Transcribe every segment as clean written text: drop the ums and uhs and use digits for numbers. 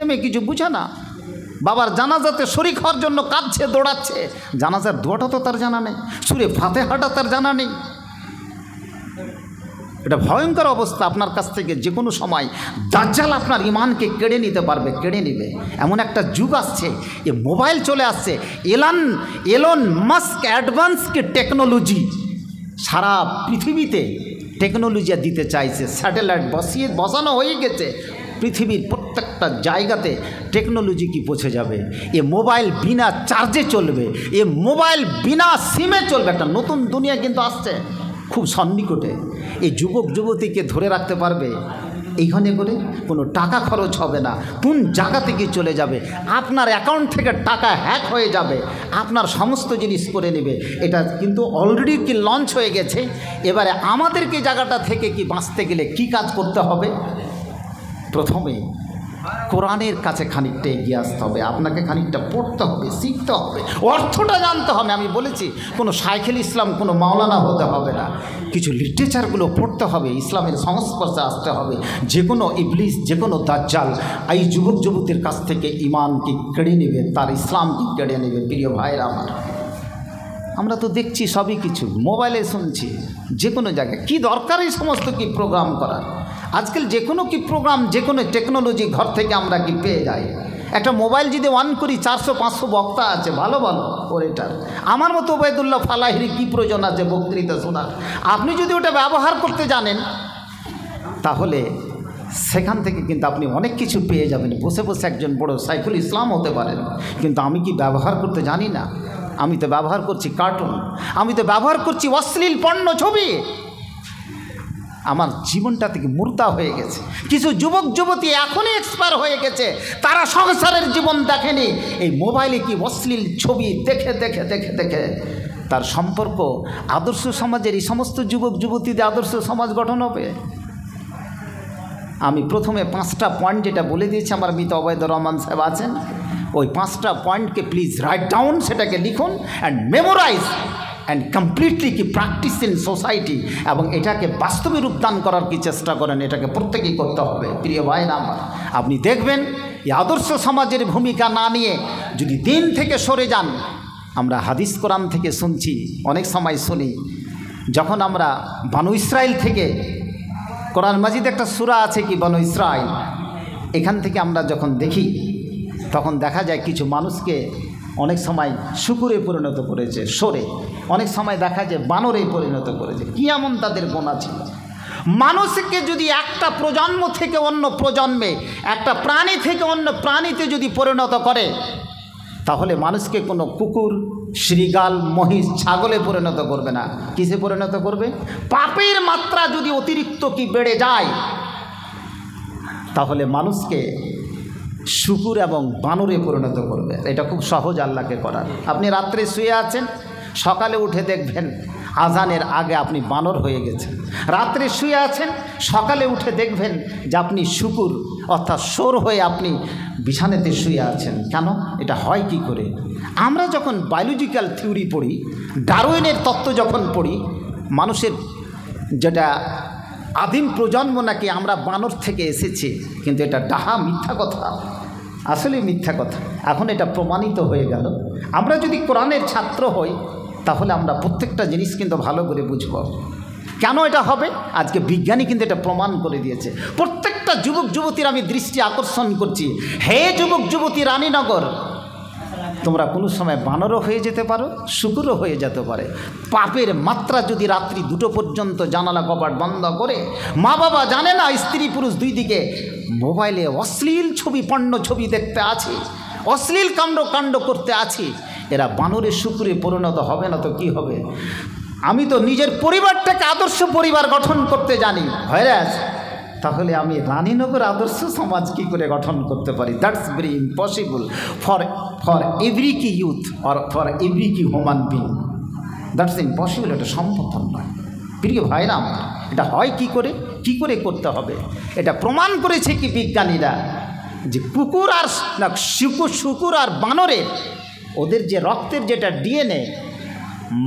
মেয়ে কিছু বুঝে না, বাবার জানাজাতে শরীক হওয়ার জন্য কাঁদছে, দৌড়াচ্ছে, জানাজার দোয়াটা তো তার জানা নেই, সূরা ফাতিহাটা তার জানা নেই। এটা ভয়ঙ্কর অবস্থা। আপনার কাছ থেকে যে কোনো সময় দাজ্জাল আপনার ইমানকে কেড়ে নিতে পারবে, কেড়ে নেবে। এমন একটা যুগ আসছে, এ মোবাইল চলে আসছে, এলন মাস্ক অ্যাডভান্স কি টেকনোলজি সারা পৃথিবীতে টেকনোলজি দিতে চাইছে। স্যাটেলাইট বসানো হয়ে গেছে, পৃথিবীর প্রত্যেকটা জায়গাতে টেকনোলজি কি পৌঁছে যাবে। এ মোবাইল বিনা চার্জে চলবে, এ মোবাইল বিনা সিমে চলবে। একটা নতুন দুনিয়া কিন্তু আসছে খুব সন্নিকটে। এই যুবক যুবতীকে ধরে রাখতে পারবে এইখানে করে, কোনো টাকা খরচ হবে না, কোন জায়গা থেকে চলে যাবে, আপনার অ্যাকাউন্ট থেকে টাকা হ্যাক হয়ে যাবে, আপনার সমস্ত জিনিস করে নেবে। এটা কিন্তু অলরেডি কি লঞ্চ হয়ে গেছে। এবারে আমাদেরকে জায়গাটা থেকে কি বাঁচতে গেলে কি কাজ করতে হবে? প্রথমে কোরআনের কাছে খানিকটা এগিয়ে আসতে হবে, আপনাকে খানিকটা পড়তে হবে, শিখতে হবে, অর্থটা জানতে হবে। আমি বলেছি কোনো শাইখুল ইসলাম, কোনো মাওলানা হতে হবে না, কিছু লিটারেচারগুলো পড়তে হবে, ইসলামের সংস্পর্শে আসতে হবে। যে কোনো ইবলিস, যে কোনো দাজ্জাল এই যুবক যুবতীর কাছ থেকে ইমানকে কেড়ে নেবে, তার ইসলামকে কেড়ে নেবে। প্রিয় ভাইরা আমার, আমরা তো দেখছি সবই কিছু, মোবাইলে শুনছি, যে কোনো জায়গায় কী দরকার এই সমস্ত কি প্রোগ্রাম করার। আজকাল যে কোনো কি প্রোগ্রাম, যে কোনো টেকনোলজি ঘর থেকে আমরা কি পেয়ে যাই। একটা মোবাইল যদি অন করি 400-500 বক্তা আছে, ভালো ভালো ওরেটার। আমার মতো ওবায়দুল্লাহ ফালাহির কী প্রয়োজন আছে বক্তৃতা শোনার? আপনি যদি ওটা ব্যবহার করতে জানেন তাহলে সেখান থেকে কিন্তু আপনি অনেক কিছু পেয়ে যাবেন। বসে বসে একজন বড় শাইখুল ইসলাম হতে পারেন, কিন্তু আমি কি ব্যবহার করতে জানি না? আমি তো ব্যবহার করছি কার্টুন, আমি তো ব্যবহার করছি অশ্লীল পণ্য ছবি। আমার জীবনটা থেকে মুর্দা হয়ে গেছে। কিছু যুবক যুবতী এখনই এক্সপায়ার হয়ে গেছে, তারা সংসারের জীবন দেখেনি, এই মোবাইলে কি অশ্লীল ছবি দেখে দেখে দেখে দেখে তার সম্পর্ক আদর্শ সমাজের এই সমস্ত যুবক যুবতীদের আদর্শ সমাজ গঠন হবে। আমি প্রথমে 5টা পয়েন্ট যেটা বলে দিয়েছি, আমার মিত অবৈধুর রহমান সাহেব আছেন, ওই 5টা পয়েন্টকে প্লিজ রাইট ডাউন, সেটাকে লিখুন অ্যান্ড মেমোরাইজ অ্যান্ড কমপ্লিটলি কি প্র্যাকটিস ইন সোসাইটি, এবং এটাকে বাস্তবে রূপদান করার কি চেষ্টা করেন, এটাকে প্রত্যেকেই করতে হবে। প্রিয় ভাইরা আমার, আপনি দেখবেন এই আদর্শ সমাজের ভূমিকা না নিয়ে যদি দিন থেকে সরে যান। আমরা হাদিস কোরআন থেকে শুনছি, অনেক সময় শুনি, যখন আমরা বানু ইসরাইল থেকে, কোরআন মাজিদ একটা সূরা আছে কি বানু ইসরাইল, এখান থেকে আমরা যখন দেখি তখন দেখা যায় কিছু মানুষকে অনেক সময় শুকুরে পরিণত করেছে, সরে, অনেক সময় দেখা যায় বানরে পরিণত করেছে। কি এমন তাদের গোনা ছিল? মানুষকে যদি একটা প্রজন্ম থেকে অন্য প্রজন্মে, একটা প্রাণী থেকে অন্য প্রাণীতে যদি পরিণত করে, তাহলে মানুষকে কোনো কুকুর, শৃগাল, মহিষ, ছাগলে পরিণত করবে না। কিসে পরিণত করবে? পাপের মাত্রা যদি অতিরিক্ত কি বেড়ে যায়, তাহলে মানুষকে শুকুর এবং বানরে পরিণত করবে। এটা খুব সহজ আল্লাহকে করার। আপনি রাত্রে শুয়ে আছেন, সকালে উঠে দেখবেন আজানের আগে আপনি বানর হয়ে গেছেন। রাত্রে শুয়ে আছেন, সকালে উঠে দেখবেন যে আপনি শুকুর অর্থাৎ সোর হয়ে আপনি বিছানাতে শুয়ে আছেন। কেন? এটা হয় কি করে? আমরা যখন বায়োলজিক্যাল থিওরি পড়ি, ডারউইনের তত্ত্ব যখন পড়ি, মানুষের যেটা আদিম প্রজন্ম নাকি আমরা বানর থেকে এসেছি, কিন্তু এটা ডাহা মিথ্যা কথা, আসলে মিথ্যা কথা। এখন এটা প্রমাণিত হয়ে গেল। আমরা যদি কোরআনের ছাত্র হই তাহলে আমরা প্রত্যেকটা জিনিস কিন্তু ভালো করে বুঝব। কেন এটা হবে? আজকে বিজ্ঞানী কিন্তু এটা প্রমাণ করে দিয়েছে। প্রত্যেকটা যুবক যুবতীর আমি দৃষ্টি আকর্ষণ করছি, হে যুবক যুবতী রানীনগর, তোমরা কোনো সময় বানরও হয়ে যেতে পারো, শুকুরও হয়ে যেতে পারে। পাপের মাত্রা যদি রাত্রি 2টো পর্যন্ত জানালা কপাট বন্ধ করে, মা বাবা জানে না স্ত্রী পুরুষ দুই দিকে মোবাইলে অশ্লীল ছবি, পণ্য ছবি দেখতে আছে, অশ্লীল কাণ্ড করতে আছে, এরা বানরের শুকুরে পরিণত হবে না তো কি হবে? আমি তো নিজের পরিবারটাকে আদর্শ পরিবার গঠন করতে জানি, ভাইরাস, তাহলে আমি রানীনগর আদর্শ সমাজ কী করে গঠন করতে পারি? That's very impossible for every কি ইউথ অর ফর এভরি কি হিউম্যান বিং, দ্যাটস ইম্পসিবল। এটা সম্ভব নয়। প্রিয় ভাইরা আমার, এটা হয় কি করে, কি করে করতে হবে? এটা প্রমাণ করেছে কি বিজ্ঞানীরা, যে কুকুর আর শুকুর আর বানরের ওদের যে রক্তের যেটা ডিএনএ,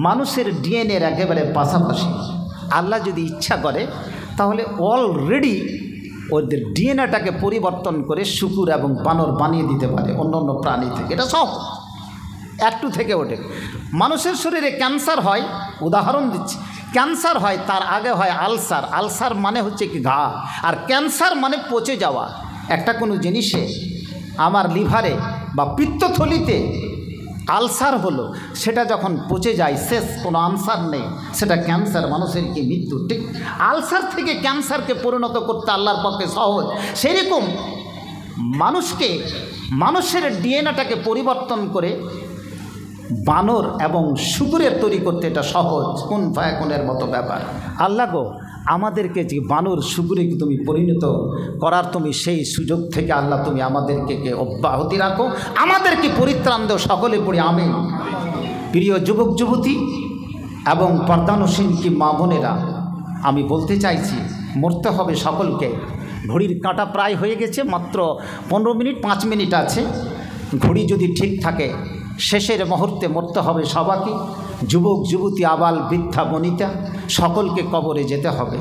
মানুষের ডিএনএর একেবারে পাশাপাশি। আল্লাহ যদি ইচ্ছা করে তাহলে অলরেডি ওদের ডিএনএটাকে পরিবর্তন করে শুকুর এবং বানর বানিয়ে দিতে পারে অন্য অন্য প্রাণী থেকে। এটা সব একটু থেকে ওঠে। মানুষের শরীরে ক্যান্সার হয়, উদাহরণ দিচ্ছি, ক্যান্সার হয় তার আগে হয় আলসার। আলসার মানে হচ্ছে কি ঘা, আর ক্যান্সার মানে পচে যাওয়া। একটা কোনো জিনিসে আমার লিভারে বা পিত্তথলিতে আলসার হলো, সেটা যখন পচে যায় শেষ, কোনো আনসার নেই, সেটা ক্যান্সার, মানুষের কি মৃত্যু। ঠিক আলসার থেকে ক্যান্সারকে পরিণত করতে আল্লাহর পক্ষে সহজ। সেরকম মানুষের ডিএনএটাকে পরিবর্তন করে বানর এবং শুকুরের তৈরি করতে এটা সহজ, কোন ফায়াকুনের মতো ব্যাপার। আল্লাহ গো, আমাদেরকে যে বানর শুকুরে কি তুমি পরিণত করার তুমি সেই সুযোগ থেকে আল্লাহ তুমি আমাদেরকে অব্যাহতি রাখো, আমাদেরকে পরিত্রাণ দাও, সকলে পড়ি আমিন। প্রিয় যুবক যুবতী এবং পর্দানসীন কি মা বোনেরা, আমি বলতে চাইছি মরতে হবে সকলকে। ঘড়ির কাঁটা প্রায় হয়ে গেছে, মাত্র 15 মিনিট 5 মিনিট আছে। ঘড়ি যদি ঠিক থাকে শেষের মুহূর্তে মরতে হবে সবাইকে, যুবক যুবতী আবাল বৃদ্ধা বনিতা সকলকে কবরে যেতে হবে।